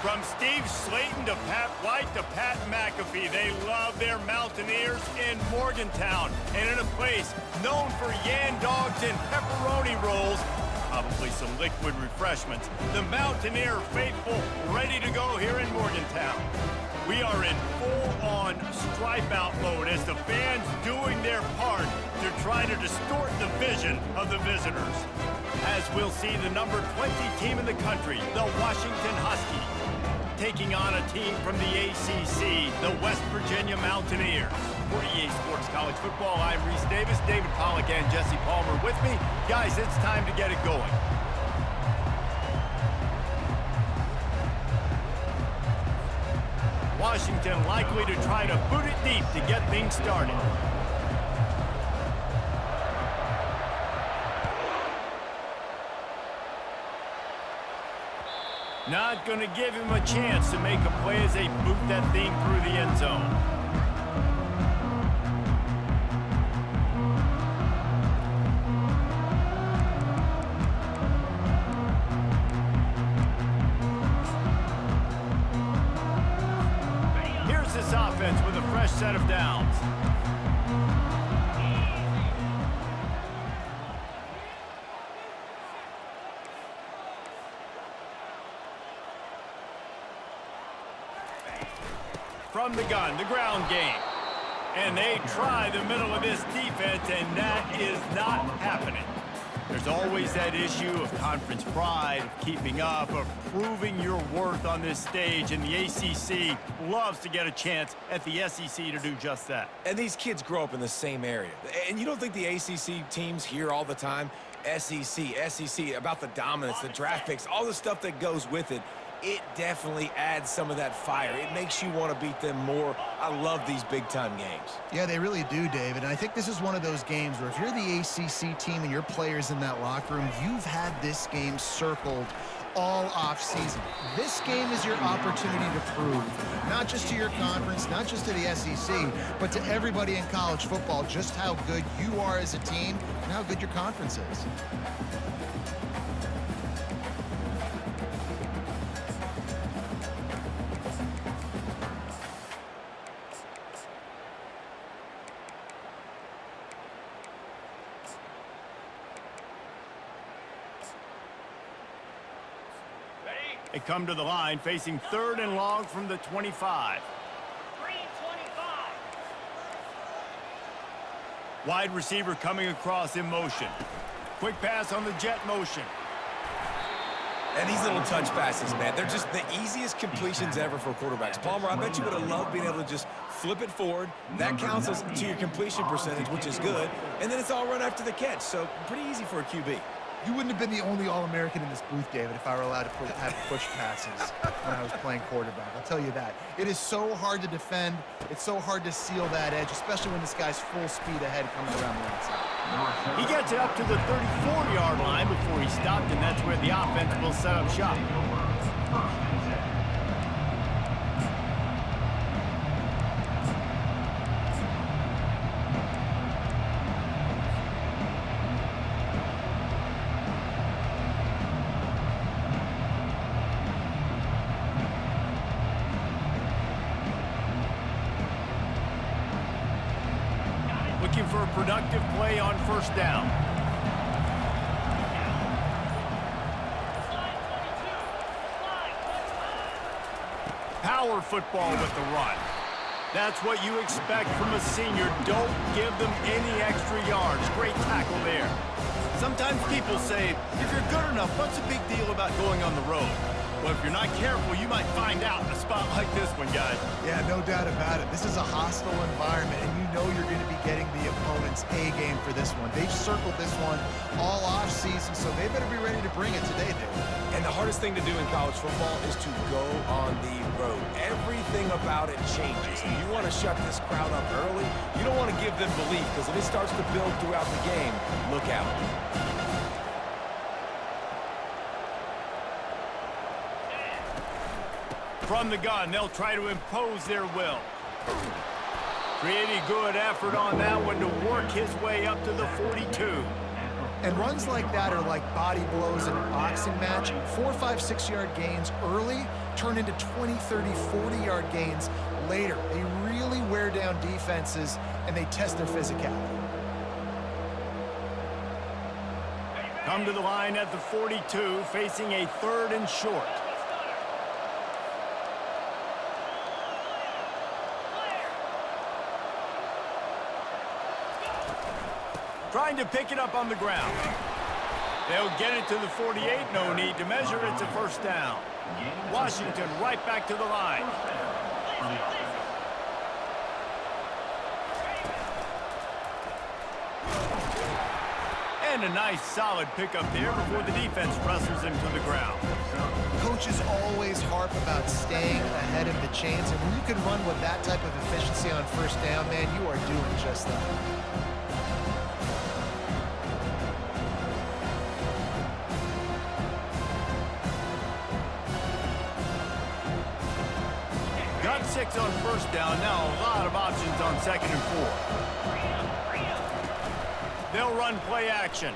From Steve Slayton to Pat White to Pat McAfee, they love their Mountaineers in Morgantown. And in a place known for Yan Dogs and pepperoni rolls, probably some liquid refreshments, the Mountaineer faithful ready to go here in Morgantown. We are in full-on stripe-out mode as the fans doing their part to try to distort the vision of the visitors. As we'll see the number 20 team in the country, the Washington Huskies, taking on a team from the ACC, the West Virginia Mountaineers. For EA Sports College Football, I'm Reese Davis, David Pollack, and Jesse Palmer with me. Guys, it's time to get it going. Washington likely to try to boot it deep to get things started. Not going to give him a chance to make a play as they boot that thing through the end zone. Here's this offense with a fresh set of downs. From the gun, the ground game. And they try the middle of this defense, and that is not happening. There's always that issue of conference pride, of keeping up, of proving your worth on this stage, and the ACC loves to get a chance at the SEC to do just that. And these kids grow up in the same area. And you don't think the ACC teams hear all the time, SEC, about the dominance, the draft picks, all the stuff that goes with it. It definitely adds some of that fire. It makes you want to beat them more. I love these big-time games. Yeah, they really do, David. And I think this is one of those games where if you're the ACC team and your players in that locker room, you've had this game circled all off-season. This game is your opportunity to prove, not just to your conference, not just to the SEC, but to everybody in college football, just how good you are as a team and how good your conference is. They come to the line facing 3rd and long from the 25. Wide receiver coming across in motion. Quick pass on the jet motion. And these little touch passes, man, they're just the easiest completions ever for quarterbacks. Palmer, I bet you would have loved being able to just flip it forward. That counts as to your completion percentage, which is good. And then it's all run after the catch, so pretty easy for a QB. You wouldn't have been the only All-American in this booth, David, if I were allowed to have push passes when I was playing quarterback. I'll tell you that. It is so hard to defend. It's so hard to seal that edge, especially when this guy's full speed ahead coming around the inside. He gets it up to the 34-yard line before he stopped, and that's where the offense will set up shop. Looking for a productive play on 1st down. Power football with the run. That's what you expect from a senior. Don't give them any extra yards. Great tackle there. Sometimes people say, if you're good enough, what's the big deal about going on the road? Well, if you're not careful, you might find out in a spot like this one, guys. Yeah, no doubt about it. This is a hostile environment, and you know you're going to be getting the opponent's A game for this one. They've circled this one all off-season, so they better be ready to bring it today, Dave. And the hardest thing to do in college football is to go on the road. Everything about it changes. And you want to shut this crowd up early. You don't want to give them belief, because if it starts to build throughout the game, look out. From the gun, they'll try to impose their will. Pretty good effort on that one to work his way up to the 42. And runs like that are like body blows in a boxing match. 4, 5, 6-yard gains early turn into 20, 30, 40-yard gains later. They really wear down defenses, and they test their physicality. Come to the line at the 42, facing a 3rd and short. Trying to pick it up on the ground. They'll get it to the 48. No need to measure. It's a first down. Washington right back to the line. And a nice solid pickup there before the defense wrestles him to the ground. Coaches always harp about staying ahead of the chains, and when you can run with that type of efficiency on first down, man, you are doing just that. Got 6 on first down. Now a lot of options on 2nd and 4. They'll run play action.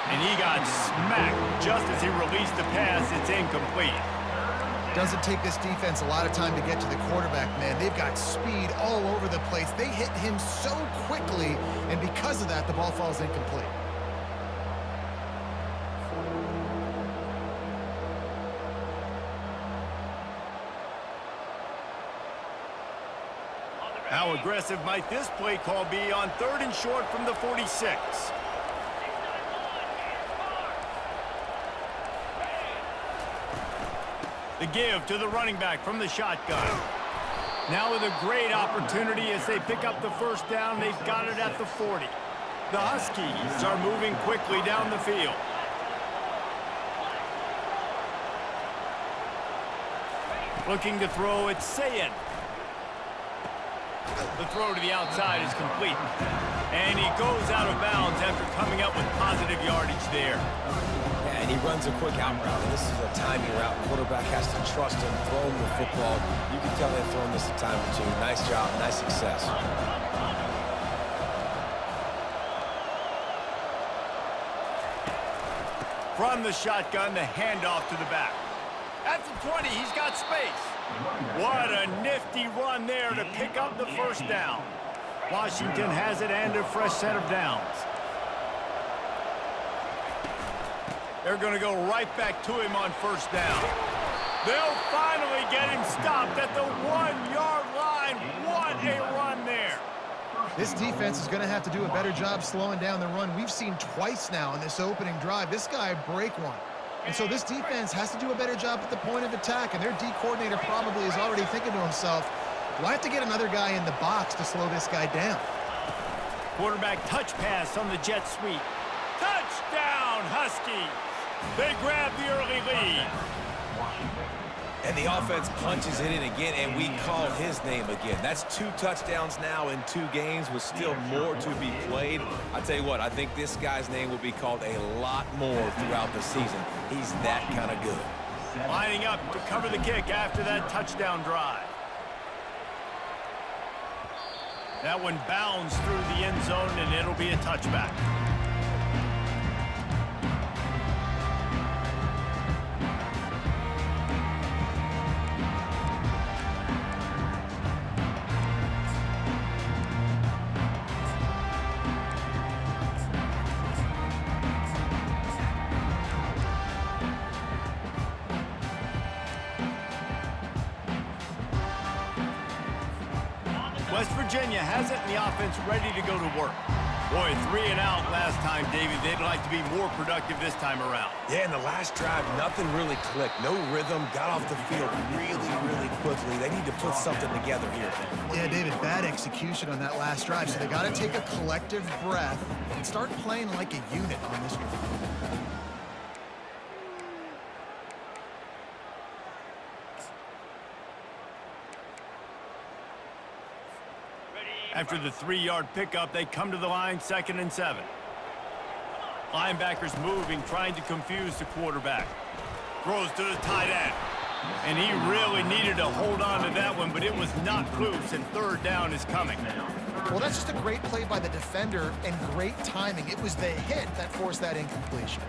And he got smacked just as he released the pass. It's incomplete. Doesn't take this defense a lot of time to get to the quarterback, man. They've got speed all over the place. They hit him so quickly, and because of that, the ball falls incomplete. How aggressive might this play call be on 3rd and short from the 46? The give to the running back from the shotgun. Now with a great opportunity as they pick up the first down. They've got it at the 40. The Huskies are moving quickly down the field. Looking to throw, it's Sayin. The throw to the outside is complete. And he goes out of bounds after coming up with positive yardage there. Yeah, and he runs a quick out route. And this is a timing route. Quarterback has to trust him, throw him the football. You can tell they've thrown this a time or two. Nice job, nice success. From the shotgun, the handoff to the back. At the 20, he's got space. What a nifty run there to pick up the first down. Washington has it and a fresh set of downs. They're going to go right back to him on first down. They'll finally get him stopped at the 1-yard line. What a run there. This defense is going to have to do a better job slowing down the run. We've seen twice now in this opening drive. This guy break one. And so this defense has to do a better job at the point of attack, and their D coordinator probably is already thinking to himself, do I have to get another guy in the box to slow this guy down? Quarterback touch pass on the jet sweep. Touchdown, Huskies! They grab the early lead. And the offense punches it in again, and we call his name again. That's 2 touchdowns now in 2 games with still more to be played. I tell you what, I think this guy's name will be called a lot more throughout the season. He's that kind of good. Lining up to cover the kick after that touchdown drive. That one bounds through the end zone, and it'll be a touchback. West Virginia has it, and the offense ready to go to work. Boy, 3 and out last time, David. They'd like to be more productive this time around. Yeah, in the last drive, nothing really clicked. No rhythm, got off the field really, really quickly. They need to put something together here. Yeah, David, bad execution on that last drive, so they got to take a collective breath and start playing like a unit on this drive. After the 3-yard pickup, they come to the line, 2nd and 7. Linebackers moving, trying to confuse the quarterback. Throws to the tight end. And he really needed to hold on to that one, but it was not loose, and 3rd down is coming. Well, that's just a great play by the defender and great timing. It was the hit that forced that incompletion.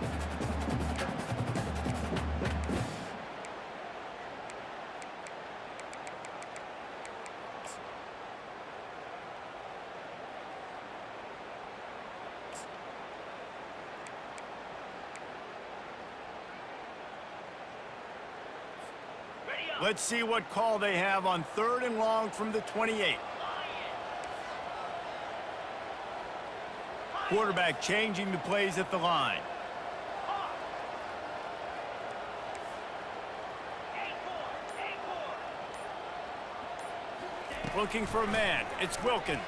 Let's see what call they have on 3rd and long from the 28. Quarterback changing the plays at the line. Looking for a man. It's Wilkins.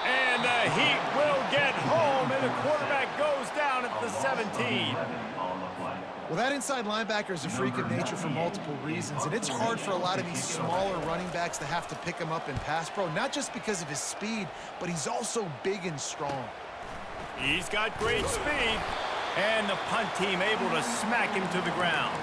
And the Heat will get home, and the quarterback goes down at the 17. Well, that inside linebacker is a freak of nature for multiple reasons, and it's hard for a lot of these smaller running backs to have to pick him up in pass pro, not just because of his speed, but he's also big and strong. He's got great speed, and the punt team able to smack him to the ground.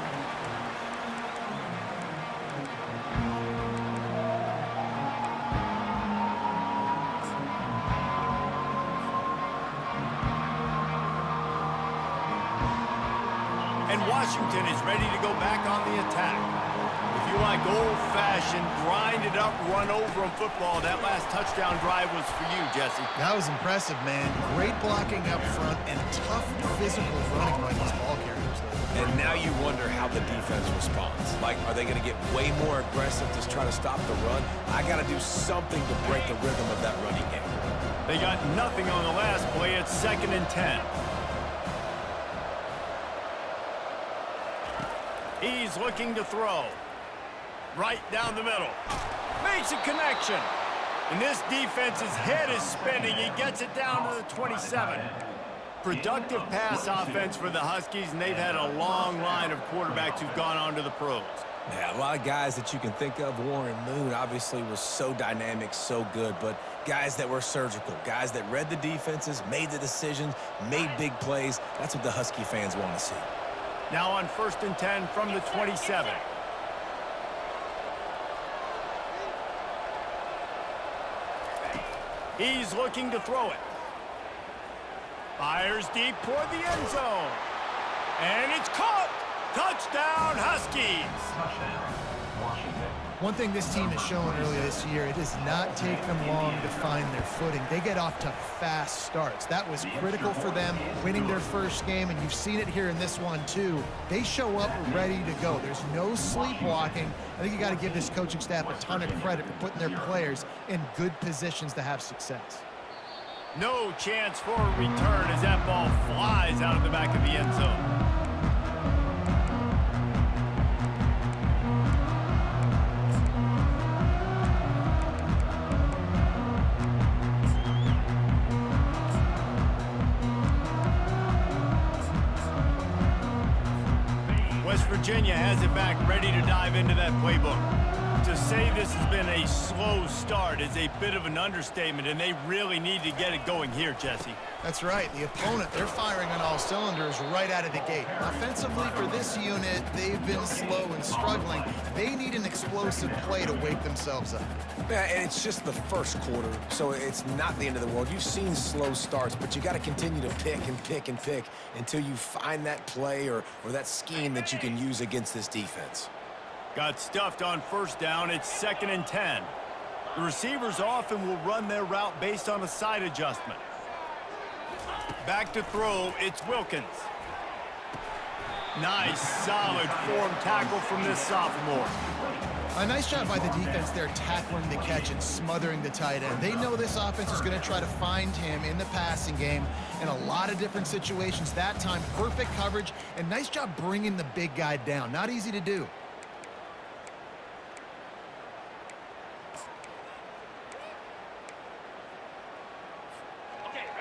And Washington is ready to go back on the attack. If you like old-fashioned, grind-it-up, run-over-'em football, that last touchdown drive was for you, Jesse. That was impressive, man. Great blocking up front and tough physical running by these ball carriers. And now you wonder how the defense responds. Like, are they going to get way more aggressive to try to stop the run? I got to do something to break the rhythm of that running game. They got nothing on the last play. It's 2nd and 10. He's looking to throw. Right down the middle. Makes a connection. And this defense's head is spinning. He gets it down to the 27. Productive pass offense for the Huskies, and they've had a long line of quarterbacks who've gone on to the pros. Yeah, a lot of guys that you can think of. Warren Moon obviously was so dynamic, so good, but guys that were surgical, guys that read the defenses, made the decisions, made big plays. That's what the Husky fans want to see. Now on 1st and 10 from the 27. He's looking to throw it. Fires deep toward the end zone. And it's caught! Touchdown, Huskies! One thing this team has shown earlier this year, it does not take them long to find their footing. They get off to fast starts. That was critical for them, winning their first game, and you've seen it here in this one too. They show up ready to go. There's no sleepwalking. I think you got to give this coaching staff a ton of credit for putting their players in good positions to have success. No chance for a return as that ball flies out of the back of the end zone. West Virginia has it back, ready to dive into that playbook. To say this has been a slow start is a bit of an understatement, and they really need to get it going here, Jesse. That's right. The opponent, they're firing on all cylinders right out of the gate. Offensively, for this unit, they've been slow and struggling. They need an explosive play to wake themselves up. Yeah, and it's just the first quarter, so it's not the end of the world. You've seen slow starts, but you got to continue to pick and pick and pick until you find that play or that scheme that you can use against this defense. Got stuffed on 1st down. It's 2nd and 10. The receivers often will run their route based on a side adjustment. Back to throw, it's Wilkins. Nice, solid form tackle from this sophomore. A nice job by the defense there, tackling the catch and smothering the tight end. They know this offense is going to try to find him in the passing game in a lot of different situations. That time, perfect coverage, and nice job bringing the big guy down. Not easy to do.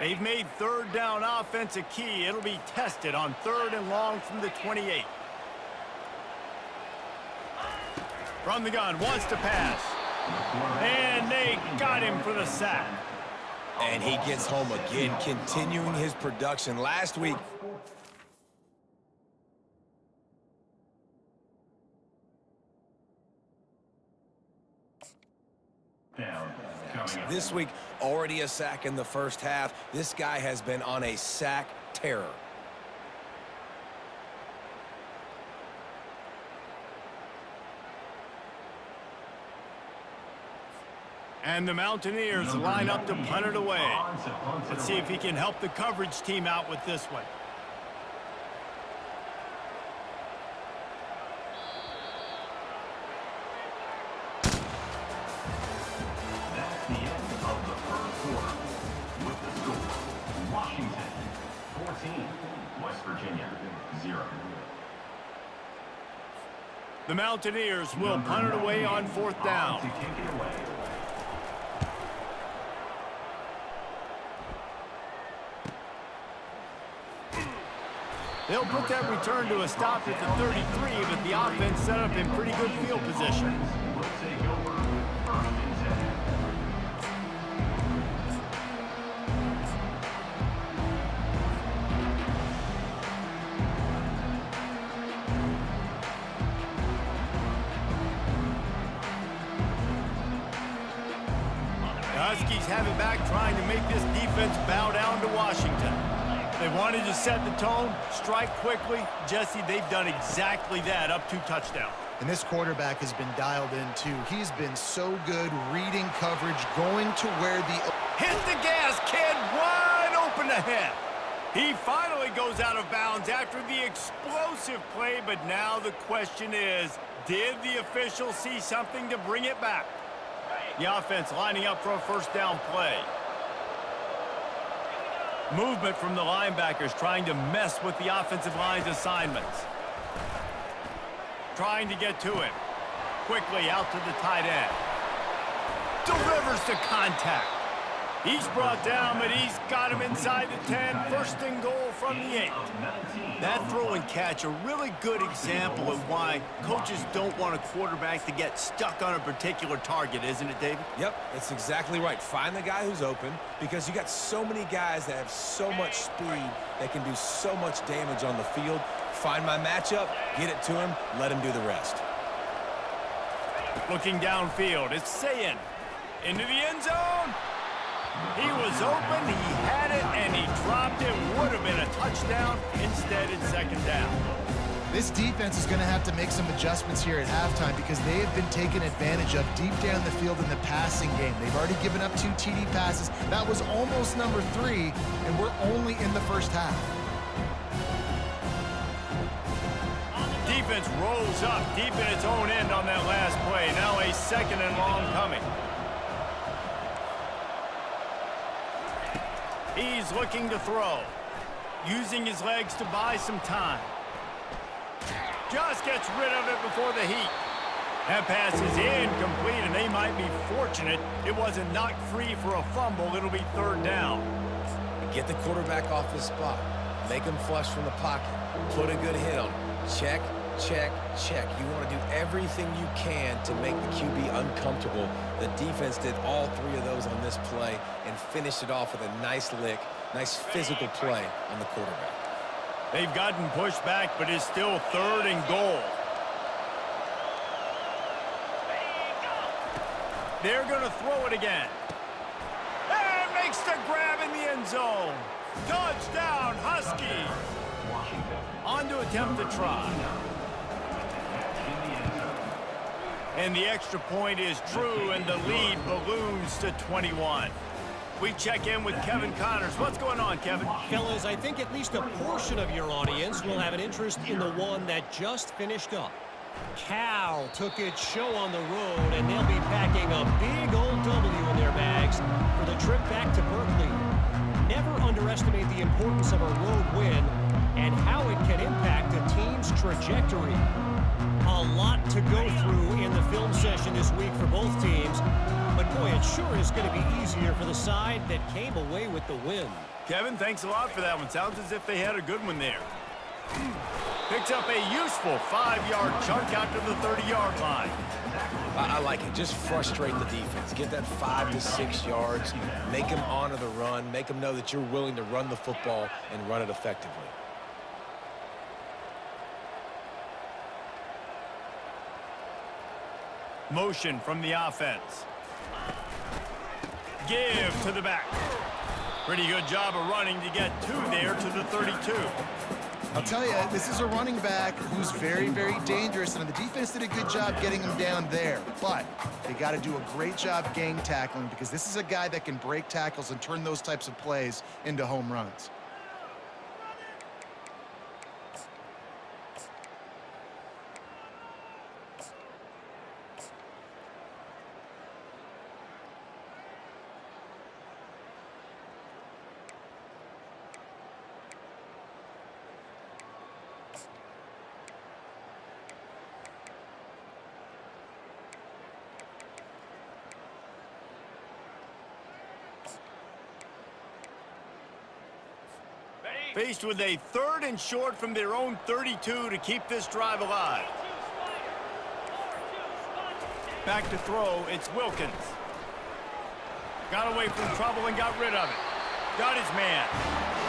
They've made third down offense a key. It'll be tested on 3rd and long from the 28. From the gun, wants to pass. And they got him for the sack. And he gets home again, continuing his production. Last week, this week, already a sack in the first half. This guy has been on a sack terror. And the Mountaineers line up to punt it away. Let's see if he can help the coverage team out with this one. That's the end of the first quarter. With the score, Washington 14, West Virginia 0. The Mountaineers will punt it away on 4th down. To take it away. They'll put that return to a stop at the 33, but the offense set up in pretty good field position. Will take over 1st and 10. The Huskies have it back, trying to make this defense bow down to Washington. They wanted to set the tone, strike quickly. Jesse, they've done exactly that, up 2 touchdowns. And this quarterback has been dialed in, too. He's been so good reading coverage, going to where the... Hit the gas, kid! Wide open ahead. He finally goes out of bounds after the explosive play, but now the question is, did the official see something to bring it back? The offense lining up for a 1st down play. Movement from the linebackers trying to mess with the offensive line's assignments. Trying to get to him. Quickly out to the tight end. Delivers to contact. He's brought down, but he's got him inside the 10. 1st and goal from the 8. That throw and catch, a really good example of why coaches don't want a quarterback to get stuck on a particular target, isn't it, David? Yep, that's exactly right. Find the guy who's open, because you got so many guys that have so much speed that can do so much damage on the field. Find my matchup, get it to him, let him do the rest. Looking downfield, it's Sayin. Into the end zone. He was open, he had it, and he dropped it. Would have been a touchdown. Instead, it's 2nd down. This defense is going to have to make some adjustments here at halftime because they have been taken advantage of deep down the field in the passing game. They've already given up 2 TD passes. That was almost number 3, and we're only in the first half. Defense rolls up deep in its own end on that last play. Now a 2nd and long coming. He's looking to throw, using his legs to buy some time. Just gets rid of it before the heat. That pass is incomplete, and they might be fortunate it wasn't knocked free for a fumble. It'll be 3rd down. Get the quarterback off his spot. Make him flush from the pocket. Put a good hit on him. Check, check, check. You want to do everything you can to make the QB uncomfortable. The defense did all 3 of those on this play and finished it off with a nice lick, nice physical play on the quarterback. They've gotten pushed back, but it's still 3rd and goal. They're going to throw it again. And makes the grab in the end zone. Touchdown, Huskies. On to attempt the try. And the extra point is true, and the lead balloons to 21. We check in with Kevin Connors. What's going on, Kevin? Fellas, I think at least a portion of your audience will have an interest in the one that just finished up. Cal took its show on the road, and they'll be packing a big old W in their bags for the trip back to Berkeley. Never underestimate the importance of a road win and how it can impact a team's trajectory. A lot to go through in the film session this week for both teams, but boy, it sure is going to be easier for the side that came away with the win. Kevin, thanks a lot for that one. Sounds as if they had a good one there. Picks up a useful 5-yard chunk out to the 30-yard line. I like it. Just frustrate the defense. Get that 5 to 6 yards. Make them honor the run. Make them know that you're willing to run the football and run it effectively. Motion from the offense. Give to the back. Pretty good job of running to get 2 there to the 32. I'll tell you, this is a running back who's very, very dangerous, and the defense did a good job getting him down there. But they got to do a great job gang tackling, because this is a guy that can break tackles and turn those types of plays into home runs. Faced with a 3rd and short from their own 32 to keep this drive alive. Back to throw, it's Wilkins. Got away from trouble and got rid of it. Got his man.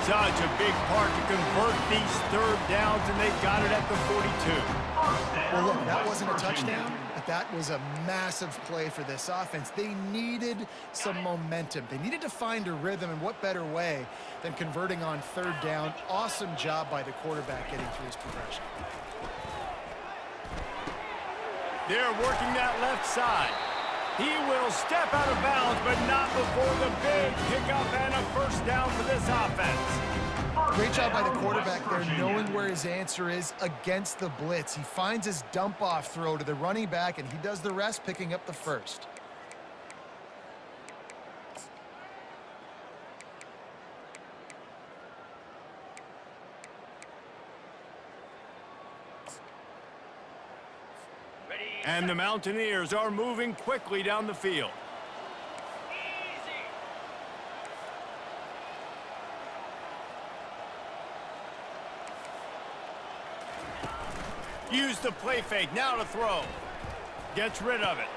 Such a big part to convert these 3rd downs, and they've got it at the 42. Well, look, that wasn't a touchdown, but that was a massive play for this offense. They needed some momentum. They needed to find a rhythm, and what better way than converting on 3rd down. Awesome job by the quarterback getting through his progression. They're working that left side. He will step out of bounds, but not before the big pickup and a 1st down for this offense. Great job by the quarterback there, knowing where his answer is against the blitz. He finds his dump-off throw to the running back, and he does the rest, picking up the 1st. And the Mountaineers are moving quickly down the field. Use the play fake, now to throw. Gets rid of it.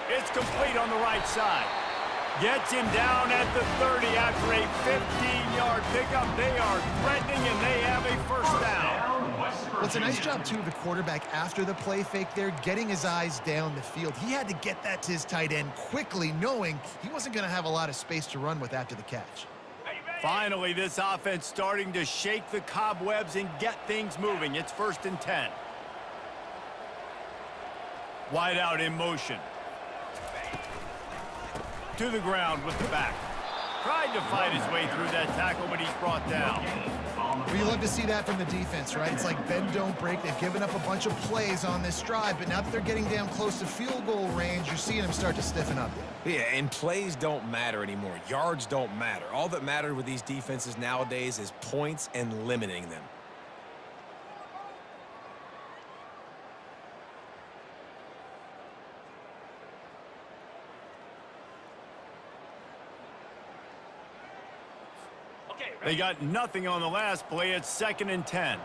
It's complete on the right side. Gets him down at the 30 after a 15-yard pickup. They are threatening, and they have a 1st down. Well, it's a nice job, too, of the quarterback after the play fake there, getting his eyes down the field. He had to get that to his tight end quickly, knowing he wasn't going to have a lot of space to run with after the catch. Finally, this offense starting to shake the cobwebs and get things moving. It's 1st and 10. Wide out in motion. To the ground with the back. Tried to fight his way through that tackle, but he's brought down. Well, you love to see that from the defense, right? It's like bend, don't break. They've given up a bunch of plays on this drive, but now that they're getting down close to field goal range, you're seeing them start to stiffen up. Yeah, and plays don't matter anymore. Yards don't matter. All that matters with these defenses nowadays is points and limiting them. They got nothing on the last play. It's 2nd and 10.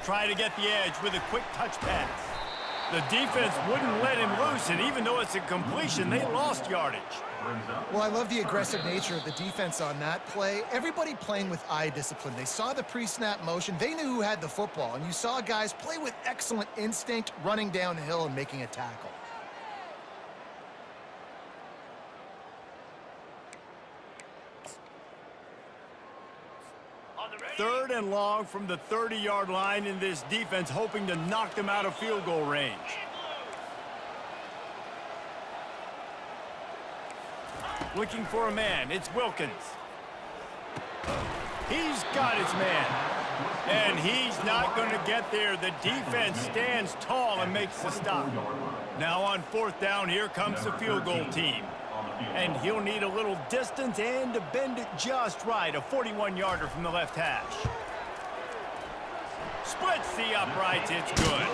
Try to get the edge with a quick touch pass. The defense wouldn't let him loose, and even though it's a completion, they lost yardage. Well, I love the aggressive nature of the defense on that play. Everybody playing with eye discipline. They saw the pre-snap motion. They knew who had the football, and you saw guys play with excellent instinct, running downhill and making a tackle. 3rd and long from the 30-yard line, in this defense hoping to knock them out of field goal range. Looking for a man. It's Wilkins. He's got his man. And he's not going to get there. The defense stands tall and makes the stop. Now on 4th down, here comes the field goal team. And he'll need a little distance and to bend it just right. A 41-yarder from the left hash. Splits the uprights. It's good.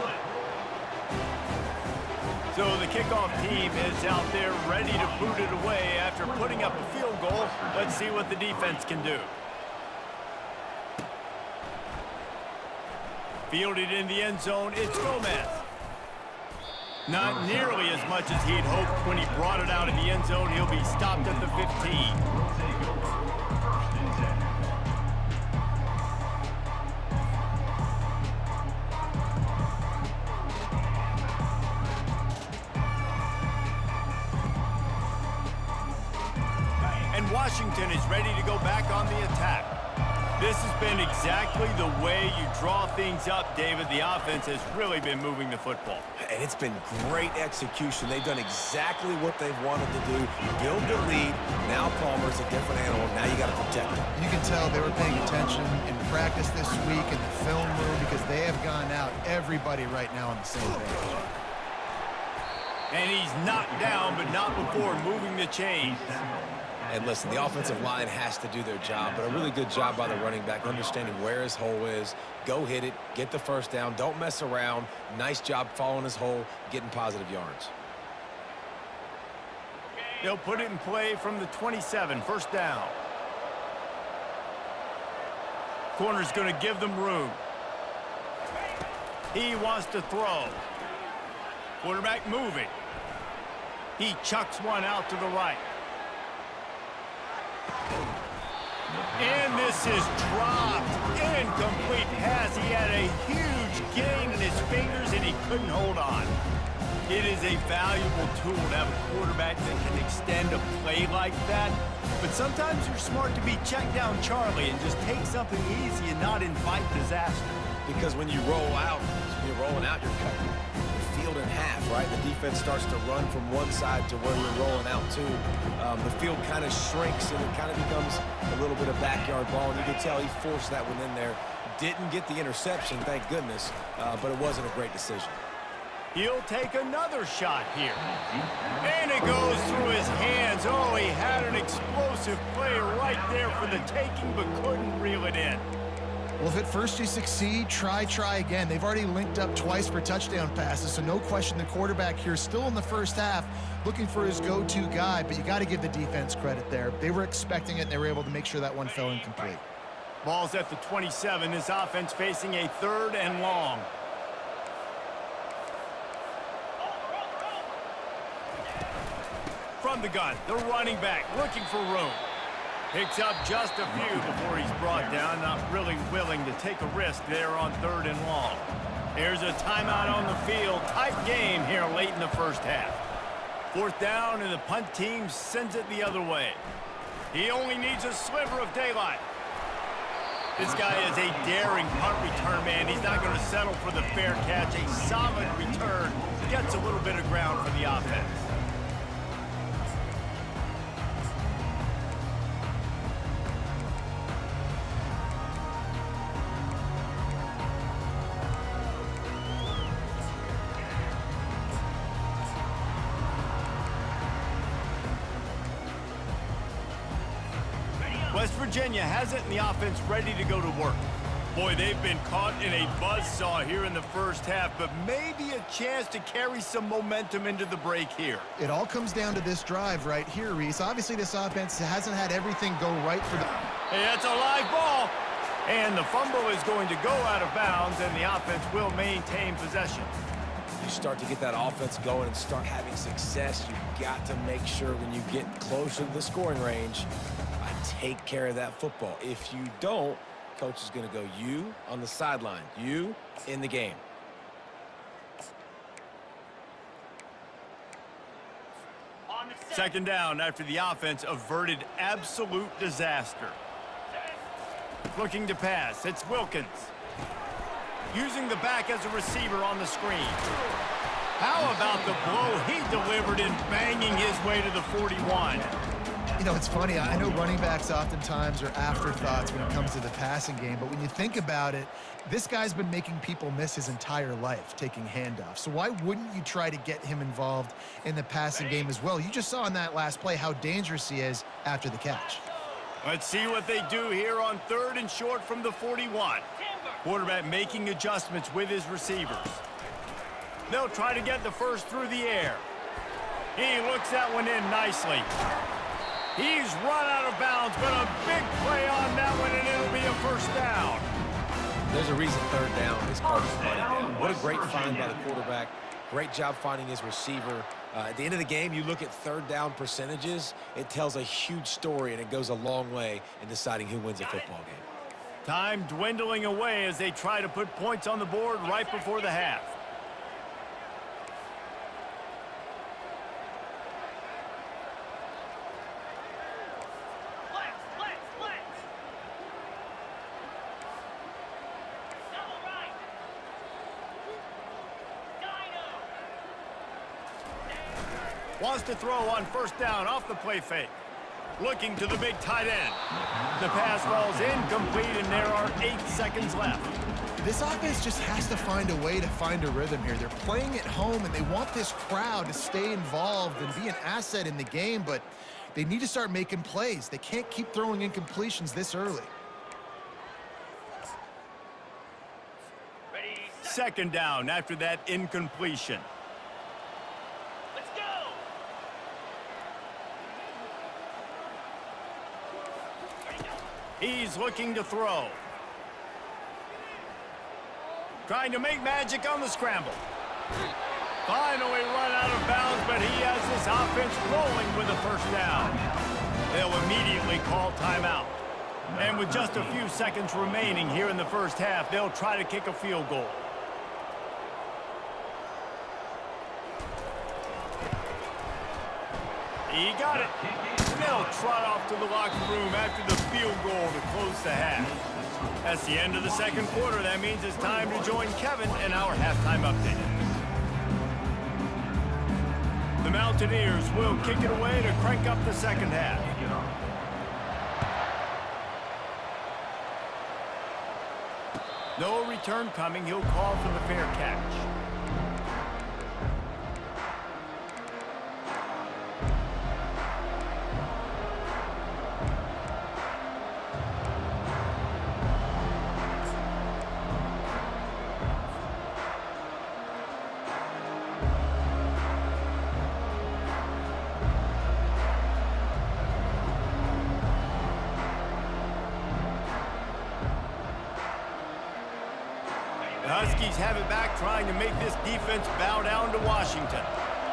So the kickoff team is out there ready to boot it away after putting up a field goal. Let's see what the defense can do. Fielded in the end zone, it's Gomez. Not nearly as much as he'd hoped when he brought it out in the end zone. He'll be stopped at the 15. And Washington is ready to go back on the attack. This has been exactly the way you draw things up, David. The offense has really been moving the football. And it's been great execution. They've done exactly what they've wanted to do. Build the lead. Now Palmer's a different animal. Now you got to protect him. You can tell they were paying attention in practice this week in the film room because they have gone out, everybody right now on the same page. And he's knocked down, but not before moving the chains. And listen, the offensive line has to do their job, but a really good job by the running back, understanding where his hole is. Go hit it, get the first down, don't mess around. Nice job following his hole, getting positive yards. They'll put it in play from the 27, 1st down. Corner's going to give them room. He wants to throw. Quarterback moving. He chucks one out to the right. And this is dropped. Incomplete pass. He had a huge gain in his fingers, and he couldn't hold on. It is a valuable tool to have a quarterback that can extend a play like that. But sometimes you're smart to be check down Charlie and just take something easy and not invite disaster. Because when you roll out, you're rolling out, you're cutting the field in half, right? The defense starts to run from one side to where you're rolling out to. The field kind of shrinks and it kind of becomes a little bit of backyard ball. And you can tell he forced that one in there. Didn't get the interception, thank goodness, but it wasn't a great decision. He'll take another shot here. And it goes through his hands. Oh, he had an explosive play right there for the taking, but couldn't reel it in. Well, if at first you succeed, try again. They've already linked up twice for touchdown passes, so no question the quarterback here still in the first half looking for his go-to guy, but you got to give the defense credit there. They were expecting it, and they were able to make sure that one fell incomplete. Ball's at the 27. This offense facing a 3rd and long. From the gun, the running back looking for room. Picks up just a few before he's brought down. Not really willing to take a risk there on 3rd and long. There's a timeout on the field. Tight game here late in the first half. 4th down, and the punt team sends it the other way. He only needs a sliver of daylight. This guy is a daring punt return man. He's not going to settle for the fair catch. A solid return. Gets a little bit of ground for the offense. West Virginia has it, and the offense ready to go to work. Boy, they've been caught in a buzzsaw here in the first half, but maybe a chance to carry some momentum into the break here. It all comes down to this drive right here, Reese. Obviously, this offense hasn't had everything go right for them. Hey, that's a live ball. And the fumble is going to go out of bounds, and the offense will maintain possession. You start to get that offense going and start having success, you've got to make sure when you get closer to the scoring range, take care of that football. If you don't, coach is going to go you on the sideline, you in the game. Second down after the offense averted absolute disaster. Looking to pass, it's Wilkins. Using the back as a receiver on the screen. How about the blow he delivered in banging his way to the 41? You know, it's funny. I know running backs oftentimes are afterthoughts when it comes to the passing game, but when you think about it, this guy's been making people miss his entire life taking handoffs. So why wouldn't you try to get him involved in the passing game as well? You just saw in that last play how dangerous he is after the catch. Let's see what they do here on 3rd and short from the 41. Quarterback making adjustments with his receivers. They'll try to get the first through the air. He looks that one in nicely. He's run out of bounds, but a big play on that one, and it'll be a first down. There's a reason 3rd down is Cardinals money down. What a great find by the quarterback. Great job finding his receiver. At the end of the game, you look at 3rd down percentages. It tells a huge story, and it goes a long way in deciding who wins a football game. Time dwindling away as they try to put points on the board right before the half. Wants to throw on 1st down off the play fake. Looking to the big tight end. The pass falls incomplete, and there are 8 seconds left. This offense just has to find a way to find a rhythm here. They're playing at home, and they want this crowd to stay involved and be an asset in the game, but they need to start making plays. They can't keep throwing incompletions this early. 2nd down after that incompletion. He's looking to throw. Trying to make magic on the scramble. Finally run out of bounds, but he has this offense rolling with a 1st down. They'll immediately call timeout. And with just a few seconds remaining here in the 1st half, they'll try to kick a field goal. He got it. They'll trot off to the locker room after the field goal to close the half. That's the end of the 2nd quarter. That means it's time to join Kevin in our halftime update. The Mountaineers will kick it away to crank up the 2nd half. No return coming. He'll call for the fair catch. The Huskies have it back, trying to make this defense bow down to Washington.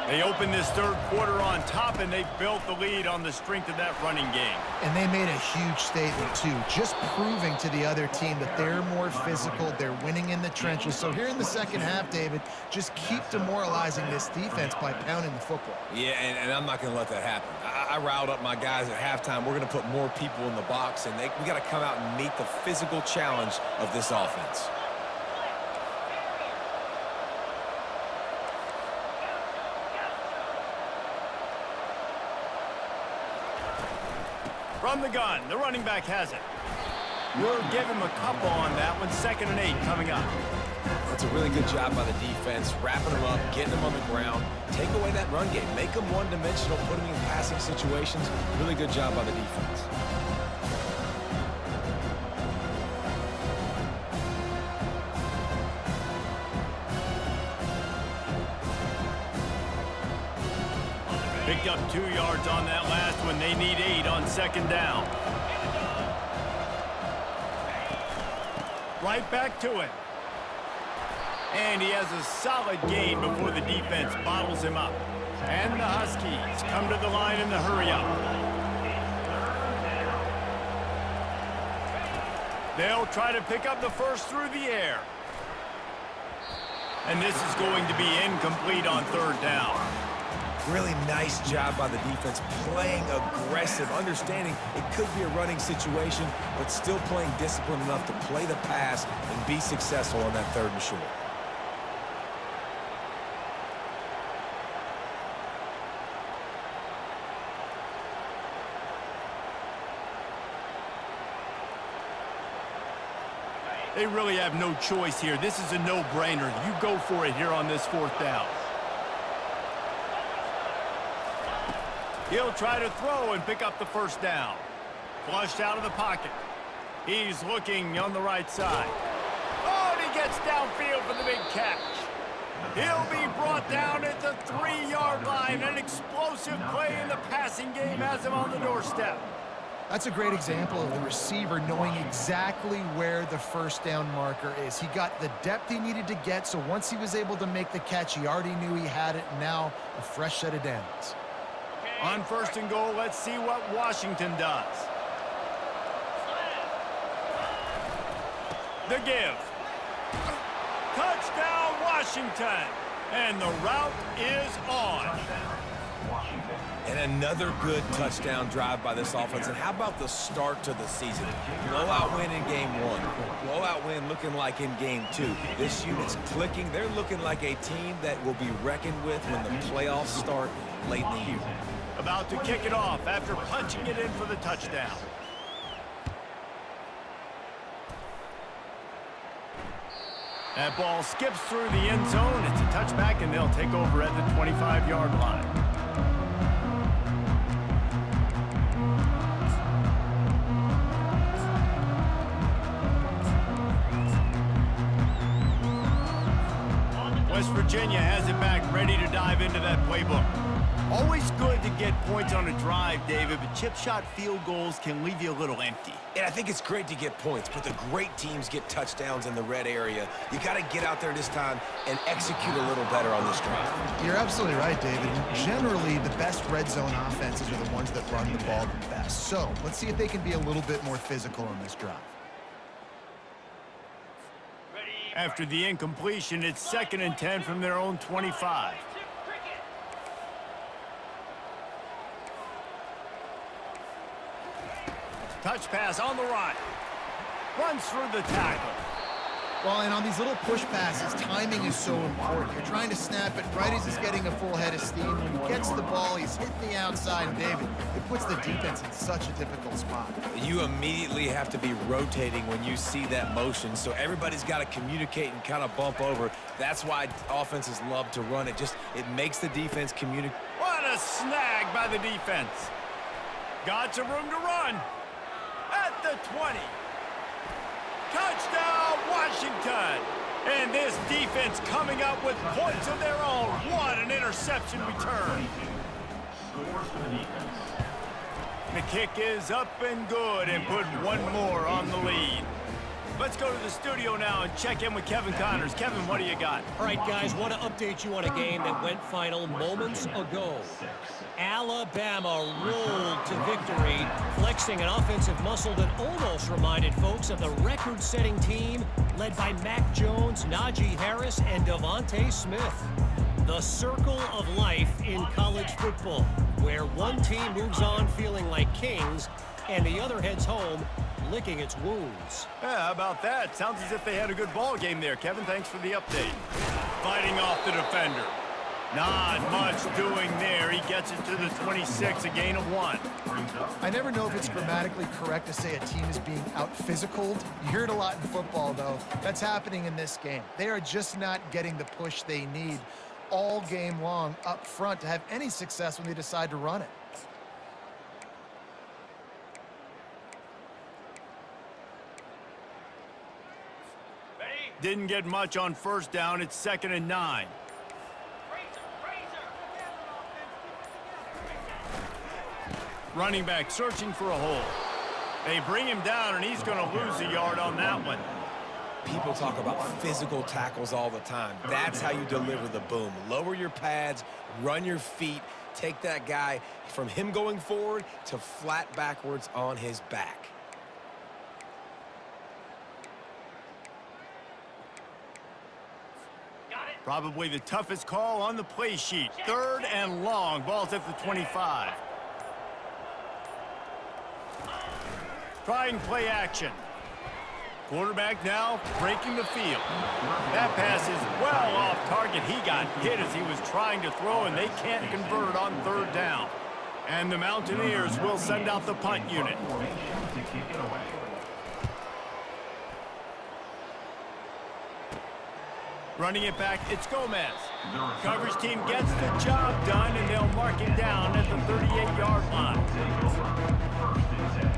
They opened this 3rd quarter on top, and they built the lead on the strength of that running game. And they made a huge statement, too, just proving to the other team that they're more physical, they're winning in the trenches. So here in the 2nd half, David, just keep demoralizing this defense by pounding the football. Yeah, and I'm not going to let that happen. I riled up my guys at halftime. We're going to put more people in the box, and we got to come out and meet the physical challenge of this offense. From the gun, the running back has it. We'll give him a couple on that one. 2nd and 8 coming up. That's a really good job by the defense, wrapping them up, getting them on the ground. Take away that run game. Make them one-dimensional, put them in passing situations. Really good job by the defense. Picked up 2 yards on that last one. They need 8 on 2nd down. Right back to it. And he has a solid gain before the defense bottles him up. And the Huskies come to the line in the hurry-up. They'll try to pick up the first through the air. And this is going to be incomplete on 3rd down. Really nice job by the defense, playing aggressive, understanding it could be a running situation, but still playing disciplined enough to play the pass and be successful on that 3rd and short. They really have no choice here. This is a no-brainer. You go for it here on this 4th down. He'll try to throw and pick up the 1st down. Flushed out of the pocket. He's looking on the right side. Oh, and he gets downfield for the big catch. He'll be brought down at the 3-yard line. An explosive play in the passing game has him on the doorstep. That's a great example of the receiver knowing exactly where the 1st down marker is. He got the depth he needed to get, so once he was able to make the catch, he already knew he had it, and now a fresh set of downs. On 1st and goal, let's see what Washington does. The give. Touchdown, Washington. And the route is on. And another good touchdown drive by this offense. And how about the start to the season? Blowout win in game 1. Blowout win looking like in game 2. This unit's clicking. They're looking like a team that will be reckoned with when the playoffs start late in the year. About to kick it off after punching it in for the touchdown. That ball skips through the end zone. It's a touchback, and they'll take over at the 25-yard line. West Virginia has it back, ready to dive into that playbook. Always good to get points on a drive, David, but chip shot field goals can leave you a little empty. And I think it's great to get points, but the great teams get touchdowns in the red area. You got to get out there this time and execute a little better on this drive. You're absolutely right, David. Generally, the best red zone offenses are the ones that run the ball the best. So let's see if they can be a little bit more physical on this drive. After the incompletion, it's 2nd and 10 from their own 25. Touch pass on the right. Runs through the tackle. Well, and on these little push passes, timing is so important. You're trying to snap it right as he's getting a full head of steam. When he gets the ball, he's hitting the outside. And David, it puts the defense in such a difficult spot. You immediately have to be rotating when you see that motion, so everybody's got to communicate and kind of bump over. That's why offenses love to run it. It makes the defense communicate. What a snag by the defense. Got some room to run. At the 20. Touchdown, Washington! And this defense coming up with points of their own. What an interception return. The kick is up and good and put one more on the lead. Let's go to the studio now and check in with Kevin Connors. Kevin, what do you got? All right, guys, want to update you on a game that went final moments ago. Alabama rolled to victory, flexing an offensive muscle that almost reminded folks of the record-setting team led by Mac Jones, Najee Harris, and Devontae Smith. The circle of life in college football, where one team moves on feeling like kings and the other heads home licking its wounds. Yeah, how about that? Sounds as if they had a good ball game there. Kevin, thanks for the update. Fighting off the defender. Not much doing there. He gets it to the 26, a gain of 1. I never know if it's grammatically correct to say a team is being out-physicaled. You hear it a lot in football, though. That's happening in this game. They are just not getting the push they need all game long up front to have any success when they decide to run it. Didn't get much on 1st down. It's 2nd and 9. Running back searching for a hole. They bring him down, and he's going to lose a yard on that one. People talk about physical tackles all the time. That's how you deliver the boom. Lower your pads, run your feet, take that guy from him going forward to flat backwards on his back. Probably the toughest call on the play sheet. 3rd and long. Ball's at the 25. Trying play action. Quarterback now breaking the field. That pass is well off target. He got hit as he was trying to throw, and they can't convert on 3rd down. And the Mountaineers will send out the punt unit. Running it back, it's Gomez. Coverage team gets the job done, and they'll mark it down at the 38-yard line. Take over. 1st and 10.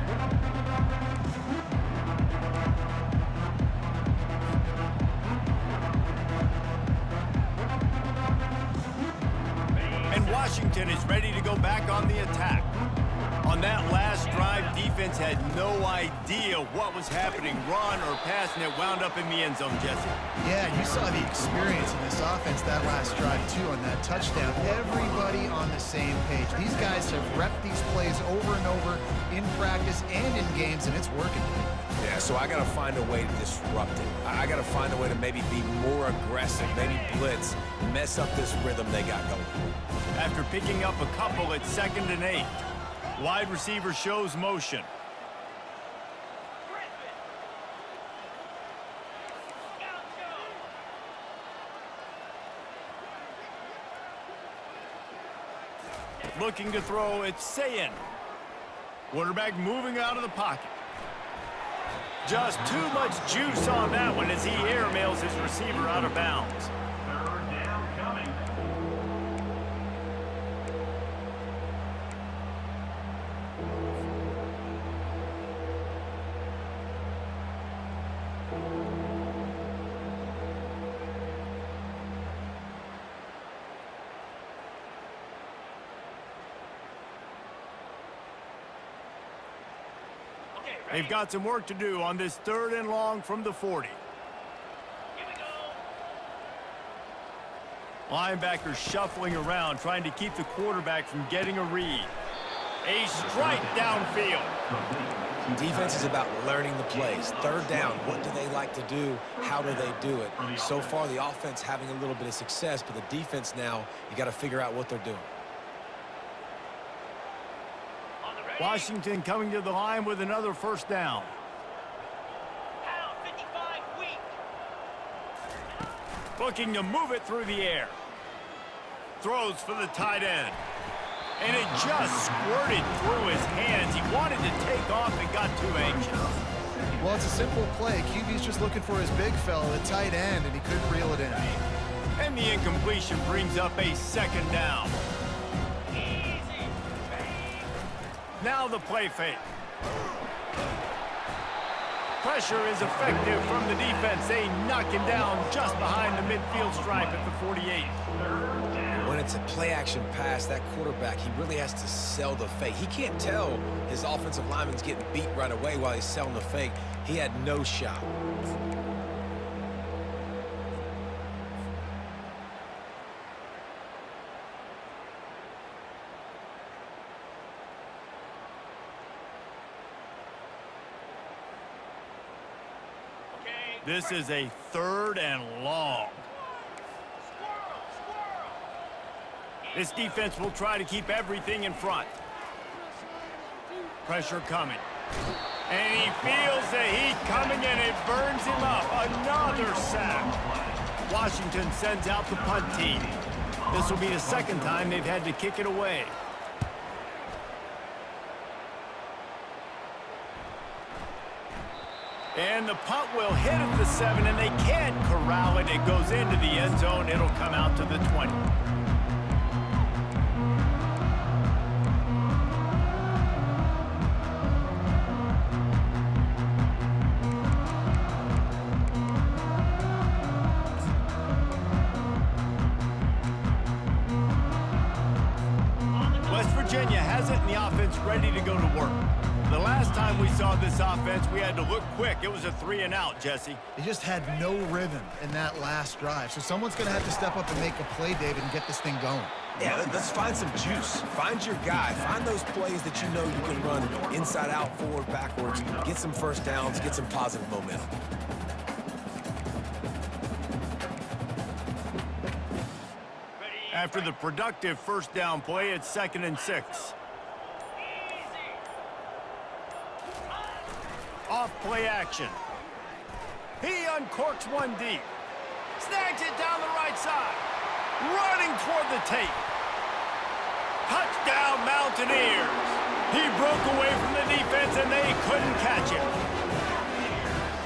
And Washington is ready to go back on the attack. On that last drive, defense had no idea what was happening, run or pass, and it wound up in the end zone, Jesse. Yeah, you saw the experience in this offense that last drive, too, on that touchdown. Everybody on the same page. These guys have repped these plays over and over in practice and in games, and it's working. Yeah, so I got to find a way to disrupt it. I got to find a way to maybe be more aggressive, maybe blitz, mess up this rhythm they got going. After picking up a couple at 2nd and 8, wide receiver shows motion. Looking to throw, it's Sayin. Quarterback moving out of the pocket. Just too much juice on that one as he airmails his receiver out of bounds. 3rd down coming. They've got some work to do on this 3rd and long from the 40. Linebackers shuffling around, trying to keep the quarterback from getting a read. A strike downfield. Defense is about learning the plays. 3rd down, what do they like to do? How do they do it? So far, the offense having a little bit of success, but the defense now, you got to figure out what they're doing. Washington coming to the line with another 1st down. Looking to move it through the air. Throws for the tight end. And it just squirted through his hands. He wanted to take off and got too anxious. Well, it's a simple play. QB's just looking for his big fella, the tight end, and he couldn't reel it in. And the incompletion brings up a 2nd down. Now the play fake. Pressure is effective from the defense. They knock him down just behind the midfield stripe at the 48. When it's a play-action pass, that quarterback, he really has to sell the fake. He can't tell his offensive lineman's getting beat right away while he's selling the fake. He had no shot. This is a 3rd and long. This defense will try to keep everything in front. Pressure coming. And he feels the heat coming, and it burns him up. Another sack. Washington sends out the punt team. This will be the 2nd time they've had to kick it away. And the punt will hit at the 7, and they can't corral it. It goes into the end zone. It'll come out to the 20. West Virginia has it, and the offense ready to go to work. The last time we saw this offense, we had to look quick. It was a 3-and-out, Jesse. They just had no rhythm in that last drive. So someone's going to have to step up and make a play, David, and get this thing going. Yeah, let's find some juice. Find your guy. Find those plays that you know you can run inside out, forward, backwards. Get some 1st downs. Get some positive momentum. After the productive 1st down play, it's 2nd and 6. Off play action. He uncorks one deep. Snags it down the right side. Running toward the tape. Touchdown, Mountaineers. He broke away from the defense, and they couldn't catch him.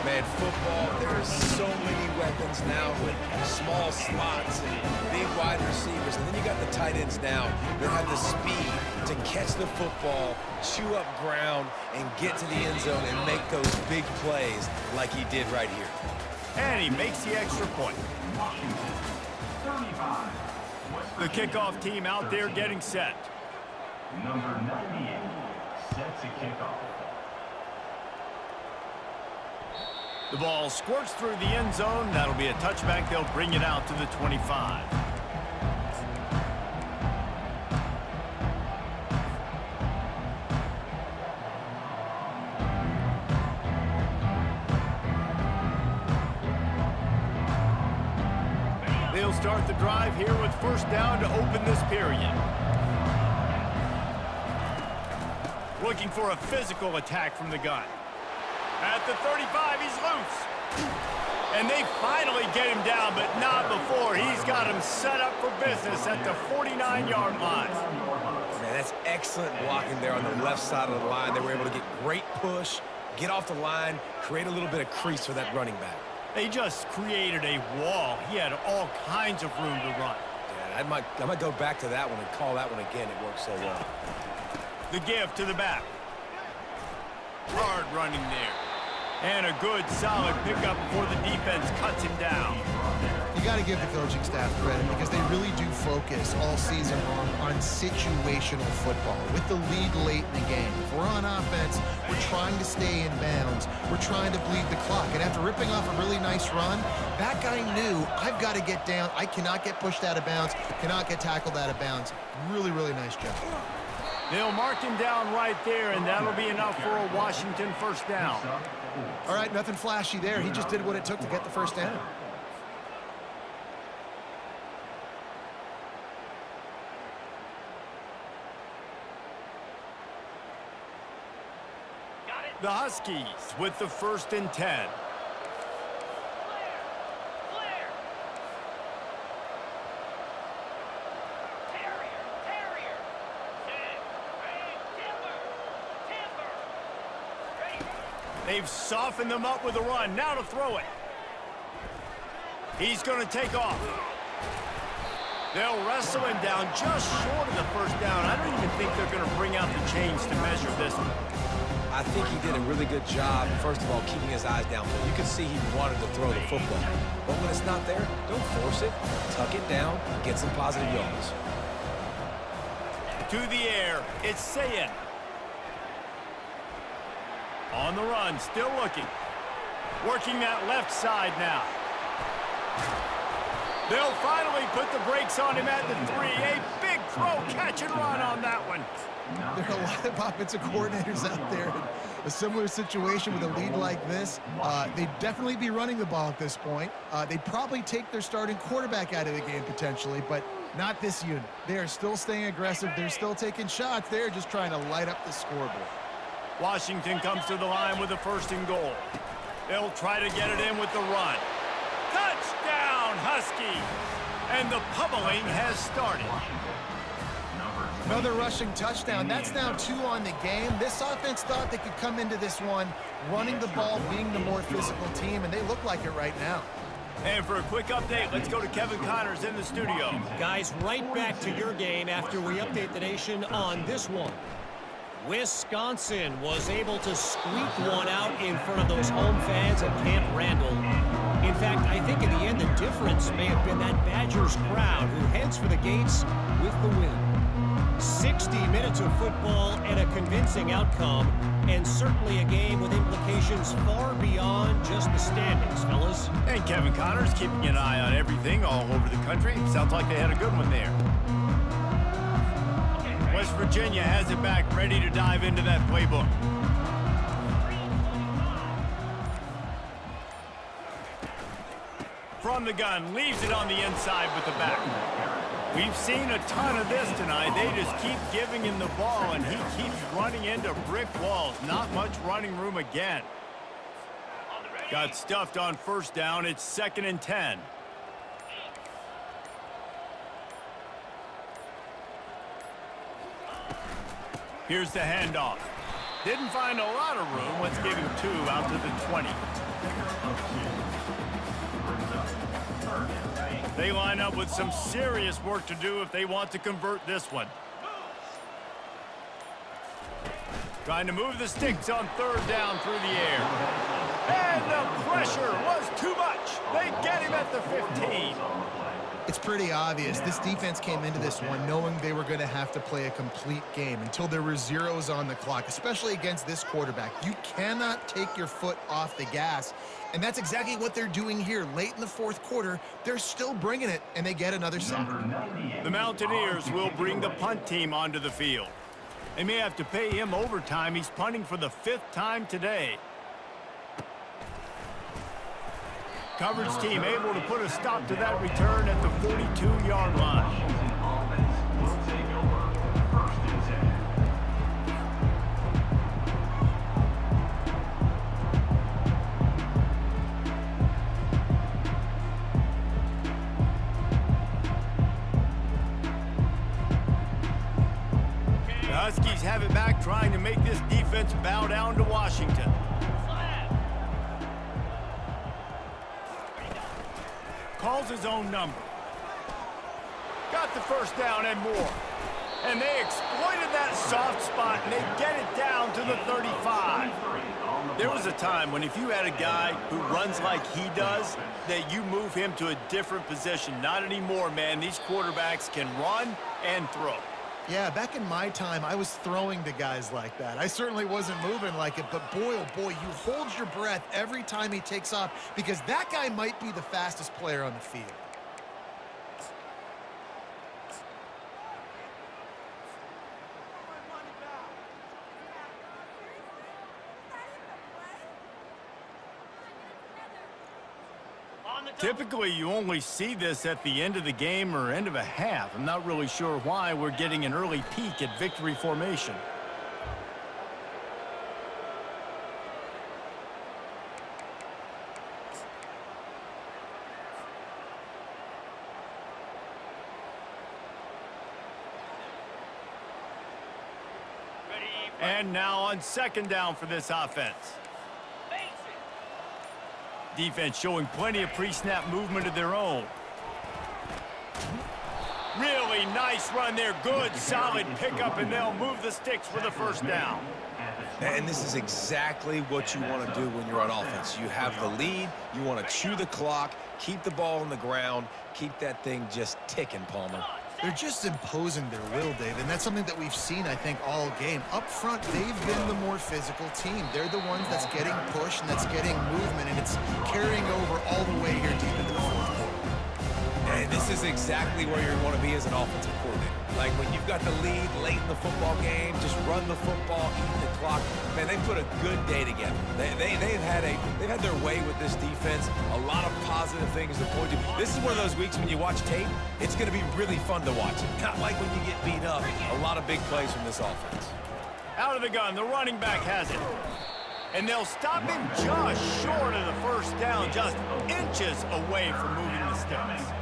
Man, football, there's so many weapons now with small slots and big wide receivers. And then you got the tight ends now that have the speed to catch the football, chew up ground, and get to the end zone and make those big plays like he did right here. And he makes the extra point. Washington, 35. The kickoff team out there getting set. Number 98 sets a kickoff. The ball squirts through the end zone. That'll be a touchback. They'll bring it out to the 25. They'll start the drive here with first down to open this period. Looking for a physical attack from the gun. At the 35, he's loose. And they finally get him down, but not before. He's got him set up for business at the 49-yard line. Man, that's excellent blocking there on the left side of the line. They were able to get great push, get off the line, create a little bit of crease for that running back. They just created a wall. He had all kinds of room to run. Yeah, I might go back to that one and call that one again. It worked so well. The give to the back. Hard running there. And a good, solid pickup before the defense cuts him down. You got to give the coaching staff credit because they really do focus all season long on situational football. With the lead late in the game, if we're on offense, we're trying to stay in bounds. We're trying to bleed the clock. And after ripping off a really nice run, that guy knew, I've got to get down. I cannot get pushed out of bounds, cannot get tackled out of bounds. Really, really nice job. They'll mark him down right there, and that'll be enough for a Washington first down. All right, nothing flashy there. He just did what it took to get the first down. The Huskies with the 1st and 10. They've softened them up with a run. Now to throw it. He's going to take off. They'll wrestle him down just short of the first down. I don't even think they're going to bring out the chains to measure this one. I think he did a really good job, first of all, keeping his eyes downfield. You could see he wanted to throw the football. But when it's not there, don't force it. Tuck it down, get some positive yards. To the air, it's Sayin. On the run, still looking. Working that left side now. They'll finally put the brakes on him at the 3. A big throw, catch and run on that one. There are a lot of offensive coordinators out there in a similar situation with a lead like this. They'd definitely be running the ball at this point. They'd probably take their starting quarterback out of the game potentially, but not this unit. They are still staying aggressive. They're still taking shots. They're just trying to light up the scoreboard. Washington comes to the line with a 1st and goal. They'll try to get it in with the run. Touchdown, Huskies! And the pummeling has started. Another rushing touchdown. That's now 2 on the game. This offense thought they could come into this one running the ball, being the more physical team, and they look like it right now. And for a quick update, let's go to Kevin Connors in the studio. Guys, right back to your game after we update the nation on this one. Wisconsin was able to squeak one out in front of those home fans at Camp Randall. In fact, I think in the end the difference may have been that Badgers crowd who heads for the gates with the win. 60 minutes of football and a convincing outcome, and certainly a game with implications far beyond just the standings, fellas. And Kevin Connors keeping an eye on everything all over the country. Sounds like they had a good one there. West Virginia has it back, ready to dive into that playbook. From the gun, leaves it on the inside with the back. We've seen a ton of this tonight. They just keep giving him the ball, and he keeps running into brick walls. Not much running room again. Got stuffed on first down. It's 2nd and 10. Here's the handoff. Didn't find a lot of room. Let's give him 2 out to the 20. They line up with some serious work to do if they want to convert this one. Trying to move the sticks on third down through the air. And the pressure was too much. They get him at the 15. It's pretty obvious. This defense came into this one knowing they were going to have to play a complete game until there were zeros on the clock, especially against this quarterback. You cannot take your foot off the gas, and that's exactly what they're doing here. Late in the fourth quarter, they're still bringing it, and they get another sack. The Mountaineers will bring the punt team onto the field. They may have to pay him overtime. He's punting for the 5th time today. Coverage team able to put a stop to that return at the 42-yard line. The Huskies have it back, trying to make this defense bow down to Washington. Calls his own number. Got the first down and more. And they exploited that soft spot, and they get it down to the 35. There was a time when if you had a guy who runs like he does, that you move him to a different position. Not anymore, man. These quarterbacks can run and throw. Yeah, back in my time, I was throwing to guys like that. I certainly wasn't moving like it, but boy, oh boy, you hold your breath every time he takes off because that guy might be the fastest player on the field. Typically, you only see this at the end of the game or end of a half. I'm not really sure why we're getting an early peek at victory formation. And now on second down for this offense. Defense showing plenty of pre-snap movement of their own. Really nice run there. Good, solid pickup, and they'll move the sticks for the first down. And this is exactly what you want to do when you're on offense. You have the lead. You want to chew the clock, keep the ball on the ground, keep that thing just ticking, Palmer. They're just imposing their will, Dave, and that's something that we've seen, I think, all game. Up front, they've been the more physical team. They're the ones that's getting pushed and that's getting movement, and it's carrying over all the way here deep into the fourth quarter. And this is exactly where you want to be as an offensive coordinator. Like when you've got the lead late in the football game, just run the football, eat the clock. Man, they put a good day together. They've had their way with this defense. A lot of positive things to point to. This is one of those weeks when you watch tape, it's going to be really fun to watch it. Not like when you get beat up. A lot of big plays from this offense. Out of the gun, the running back has it. And they'll stop him just short of the first down, just inches away from moving the sticks.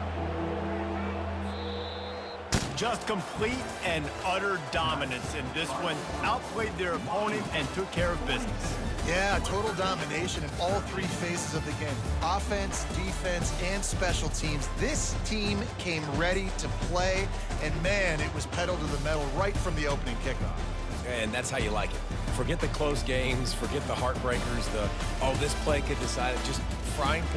Just complete and utter dominance in this one. Outplayed their opponent and took care of business. Yeah, total domination in all three phases of the game. Offense, defense, and special teams. This team came ready to play, and man, it was pedal to the metal right from the opening kickoff. And that's how you like it. Forget the close games, forget the heartbreakers, oh, this play could decide it. Just frying pan.